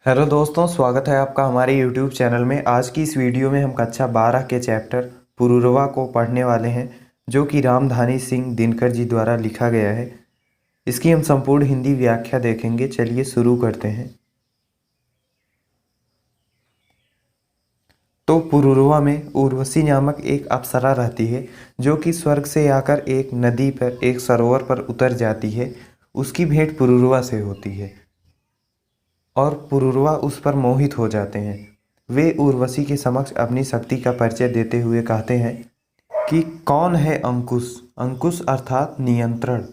Hello दोस्तों, स्वागत है आपका हमारे YouTube चैनल में। आज की इस वीडियो में हम कक्षा 12 के चैप्टर पुरूरवा को पढ़ने वाले हैं, जो कि रामधानी सिंह दिनकर जी द्वारा लिखा गया है। इसकी हम संपूर्ण हिंदी व्याख्या देखेंगे। चलिए शुरू करते हैं। तो पुरूरवा में उर्वशी नामक एक अप्सरा रहती है, जो कि स्वर्ग से आकर एक नदी पर, एक सरोवर पर उतर जाती है। उसकी भेंट पुरूरवा से होती है और पुरूरवा उस पर मोहित हो जाते हैं। वे उर्वशी के समक्ष अपनी शक्ति का परिचय देते हुए कहते हैं कि कौन है अंकुश। अंकुश अर्थात नियंत्रण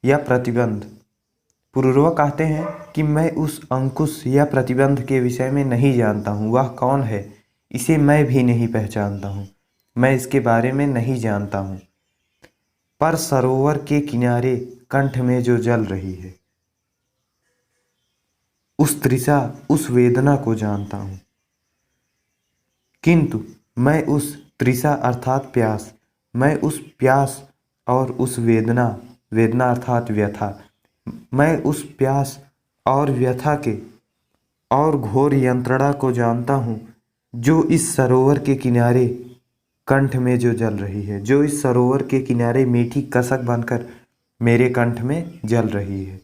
या प्रतिबंध। पुरूरवा कहते हैं कि मैं उस अंकुश या प्रतिबंध के विषय में नहीं जानता हूँ। वह कौन है, इसे मैं भी नहीं पहचानता हूँ। मैं इसके बारे में नहीं जानता हूँ, पर सरोवर के किनारे कंठ में जो जल रही है, उस तृषा, उस वेदना को जानता हूँ। किंतु मैं उस तृषा अर्थात प्यास, मैं उस प्यास और उस वेदना, वेदना अर्थात व्यथा, मैं उस प्यास और व्यथा के और घोर यंत्रणा को जानता हूँ, जो इस सरोवर के किनारे कंठ में जो जल रही है, जो इस सरोवर के किनारे मीठी कसक बनकर मेरे कंठ में जल रही है।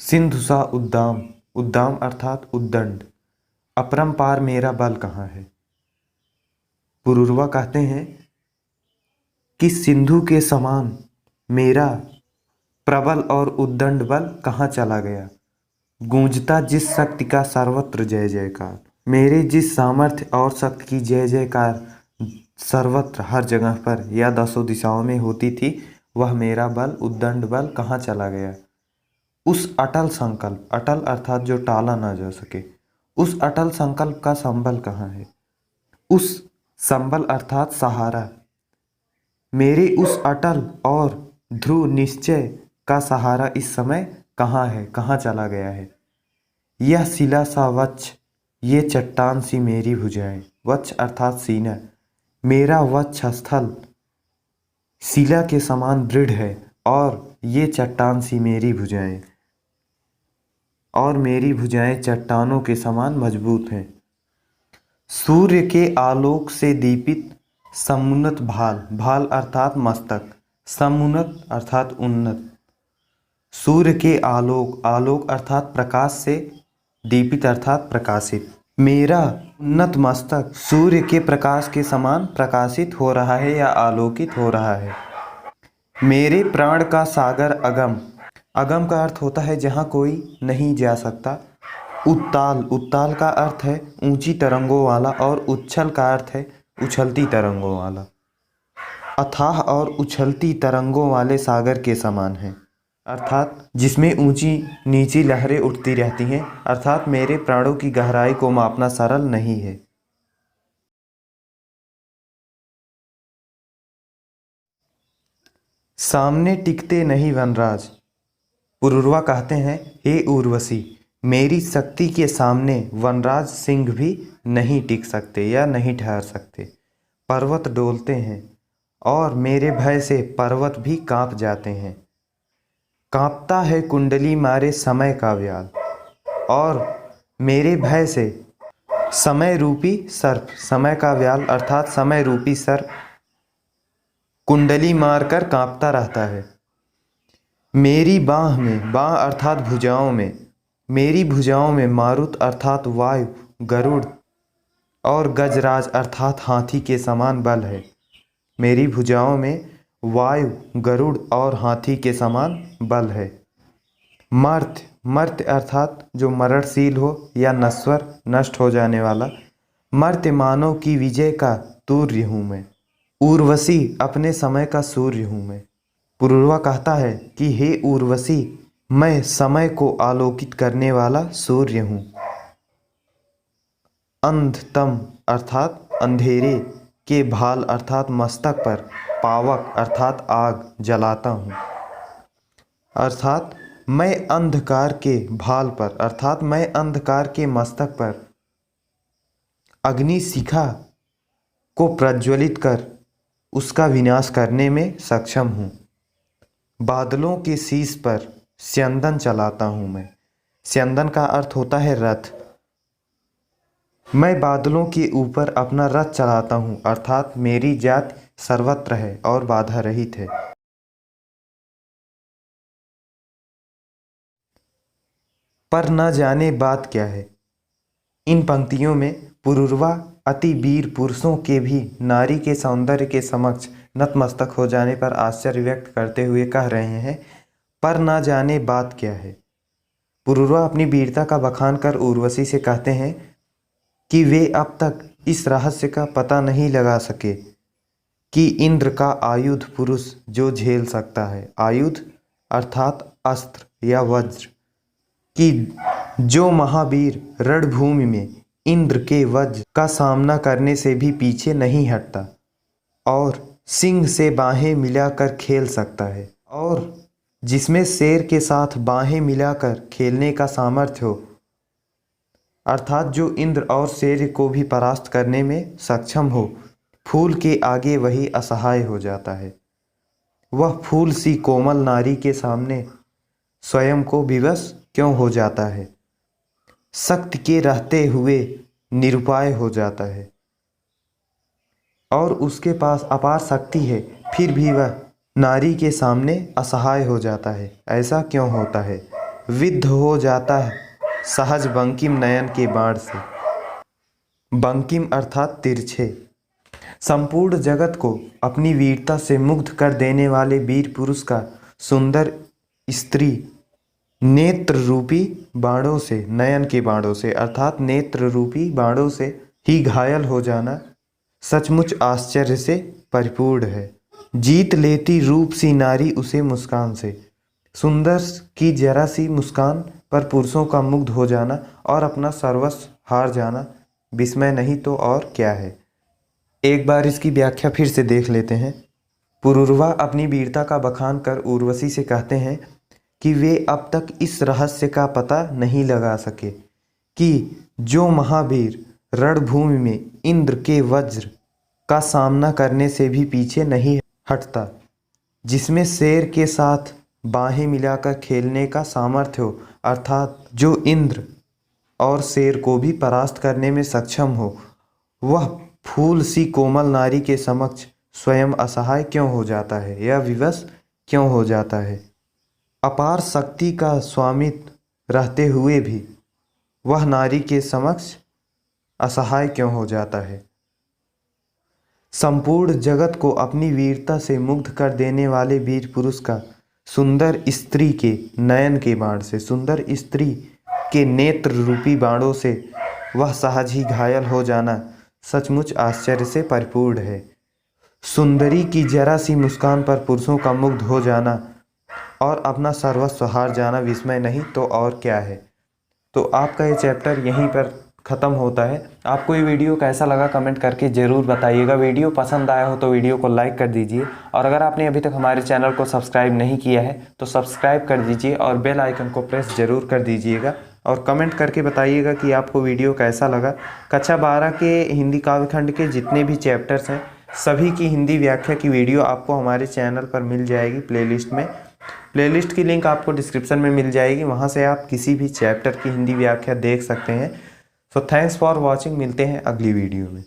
सिंधुसा उद्दाम, उद्दाम अर्थात उद्दंड, अपरंपार मेरा बल कहाँ है। पुरूरवा कहते हैं कि सिंधु के समान मेरा प्रबल और उद्दंड बल कहाँ चला गया। गूंजता जिस शक्ति का सर्वत्र जय जयकार, मेरे जिस सामर्थ्य और शक्ति की जय जयकार सर्वत्र हर जगह पर या दसों दिशाओं में होती थी, वह मेरा बल, उद्दंड बल कहाँ चला गया। उस अटल संकल्प, अटल अर्थात जो टाला ना जा सके, उस अटल संकल्प का संबल कहाँ है। उस संबल अर्थात सहारा, मेरे उस अटल और ध्रुव निश्चय का सहारा इस समय कहाँ है, कहाँ चला गया है। यह शिला सा वक्ष, ये चट्टान सी मेरी भुजाएं, वक्ष अर्थात सीना, मेरा वक्ष स्थल शिला के समान दृढ़ है और ये चट्टान सी मेरी भुजाएं, और मेरी भुजाएं चट्टानों के समान मजबूत हैं। सूर्य के आलोक से दीपित समुन्नत भाल, भाल अर्थात मस्तक, समुन्नत अर्थात उन्नत। सूर्य के आलोक, आलोक अर्थात प्रकाश से, दीपित अर्थात प्रकाशित। मेरा उन्नत मस्तक सूर्य के प्रकाश के समान प्रकाशित हो रहा है या आलोकित हो रहा है। मेरे प्राण का सागर अगम, अगम का अर्थ होता है जहाँ कोई नहीं जा सकता। उत्ताल, उत्ताल का अर्थ है ऊंची तरंगों वाला, और उच्छल का अर्थ है उछलती तरंगों वाला। अथाह और उछलती तरंगों वाले सागर के समान है, अर्थात जिसमें ऊंची नीची लहरें उठती रहती हैं। अर्थात मेरे प्राणों की गहराई को मापना सरल नहीं है। सामने टिकते नहीं वनराज। पुरूरवा कहते हैं, हे उर्वशी, मेरी शक्ति के सामने वनराज सिंह भी नहीं टिक सकते या नहीं ठहर सकते। पर्वत डोलते हैं और मेरे भय से पर्वत भी कांप जाते हैं। कांपता है कुंडली मारे समय का व्याल, और मेरे भय से समय रूपी सर्प, समय का व्याल अर्थात समय रूपी सर्प कुंडली मारकर कांपता रहता है। मेरी बाह में, बाह अर्थात भुजाओं में, मेरी भुजाओं में मारुत अर्थात वायु, गरुड़ और गजराज अर्थात हाथी के समान बल है। मेरी भुजाओं में वायु, गरुड़ और हाथी के समान बल है। मर्त्य, मर्त्य अर्थात जो मरणशील हो या नश्वर, नष्ट हो जाने वाला। मर्त्य मानव की विजय का तूर्य हूँ मैं। उर्वशी अपने समय का सूर्य हूँ मैं। पुरूरवा कहता है कि हे उर्वशी, मैं समय को आलोकित करने वाला सूर्य हूँ। अंधतम अर्थात अंधेरे के भाल अर्थात मस्तक पर पावक अर्थात आग जलाता हूँ। अर्थात मैं अंधकार के भाल पर, अर्थात मैं अंधकार के मस्तक पर अग्नि शिखा को प्रज्वलित कर उसका विनाश करने में सक्षम हूँ। बादलों के शीश पर स्यंदन चलाता हूँ मैं। स्यंदन का अर्थ होता है रथ। मैं बादलों के ऊपर अपना रथ चलाता हूँ, अर्थात मेरी जात सर्वत्र है और बाधा रहित है। पर न जाने बात क्या है। इन पंक्तियों में पुरूरवा अति वीर पुरुषों के भी नारी के सौंदर्य के समक्ष नतमस्तक हो जाने पर आश्चर्य व्यक्त करते हुए कह रहे हैं, पर न जाने बात क्या है। पुरूरवा अपनी वीरता का बखान कर उर्वशी से कहते हैं कि वे अब तक इस रहस्य का पता नहीं लगा सके कि इंद्र का आयुध पुरुष जो झेल सकता है। आयुध अर्थात अस्त्र या वज्र, कि जो महावीर रणभूमि में इंद्र के वज्र का सामना करने से भी पीछे नहीं हटता और सिंह से बाहें मिलाकर खेल सकता है, और जिसमें शेर के साथ बाहें मिलाकर खेलने का सामर्थ्य हो, अर्थात जो इंद्र और शेर को भी परास्त करने में सक्षम हो। फूल के आगे वही असहाय हो जाता है। वह फूल सी कोमल नारी के सामने स्वयं को विवश क्यों हो जाता है, शक्ति के रहते हुए निरुपाय हो जाता है, और उसके पास अपार शक्ति है, फिर भी वह नारी के सामने असहाय हो जाता है। ऐसा क्यों होता है? विद्ध हो जाता है सहज बंकिम नयन के बाण से। बंकिम अर्थात तिरछे। संपूर्ण जगत को अपनी वीरता से मुग्ध कर देने वाले वीर पुरुष का सुंदर स्त्री नेत्र रूपी बाणों से, नयन के बाणों से अर्थात नेत्र रूपी बाणों से ही घायल हो जाना सचमुच आश्चर्य से परिपूर्ण है। जीत लेती रूप सी नारी उसे मुस्कान से। सुंदर की जरा सी मुस्कान पर पुरुषों का मुग्ध हो जाना और अपना सर्वस्व हार जाना विस्मय नहीं तो और क्या है। एक बार इसकी व्याख्या फिर से देख लेते हैं। पुरूरवा अपनी वीरता का बखान कर उर्वशी से कहते हैं कि वे अब तक इस रहस्य का पता नहीं लगा सके कि जो महावीर रणभूमि में इंद्र के वज्र का सामना करने से भी पीछे नहीं हटता, जिसमें शेर के साथ बाहें मिलाकर खेलने का सामर्थ्य हो, अर्थात जो इंद्र और शेर को भी परास्त करने में सक्षम हो, वह फूल सी कोमल नारी के समक्ष स्वयं असहाय क्यों हो जाता है या विवश क्यों हो जाता है। अपार शक्ति का स्वामित्व रहते हुए भी वह नारी के समक्ष असहाय क्यों हो जाता है। संपूर्ण जगत को अपनी वीरता से मुग्ध कर देने वाले वीर पुरुष का सुंदर स्त्री के नयन के बाण से, सुंदर स्त्री के नेत्र रूपी बाणों से वह सहज ही घायल हो जाना सचमुच आश्चर्य से परिपूर्ण है। सुंदरी की जरा सी मुस्कान पर पुरुषों का मुग्ध हो जाना और अपना सर्वस्व हार जाना विस्मय नहीं तो और क्या है। तो आपका ये चैप्टर यहीं पर ख़त्म होता है। आपको ये वीडियो कैसा लगा कमेंट करके ज़रूर बताइएगा। वीडियो पसंद आया हो तो वीडियो को लाइक कर दीजिए, और अगर आपने अभी तक हमारे चैनल को सब्सक्राइब नहीं किया है तो सब्सक्राइब कर दीजिए और बेल आइकन को प्रेस ज़रूर कर दीजिएगा, और कमेंट करके बताइएगा कि आपको वीडियो कैसा लगा। कक्षा 12 के हिंदी काव्यखंड के जितने भी चैप्टर्स हैं सभी की हिंदी व्याख्या की वीडियो आपको हमारे चैनल पर मिल जाएगी प्लेलिस्ट में। प्लेलिस्ट की लिंक आपको डिस्क्रिप्शन में मिल जाएगी, वहाँ से आप किसी भी चैप्टर की हिंदी व्याख्या देख सकते हैं। So thanks for watching. मिलते हैं अगली वीडियो में।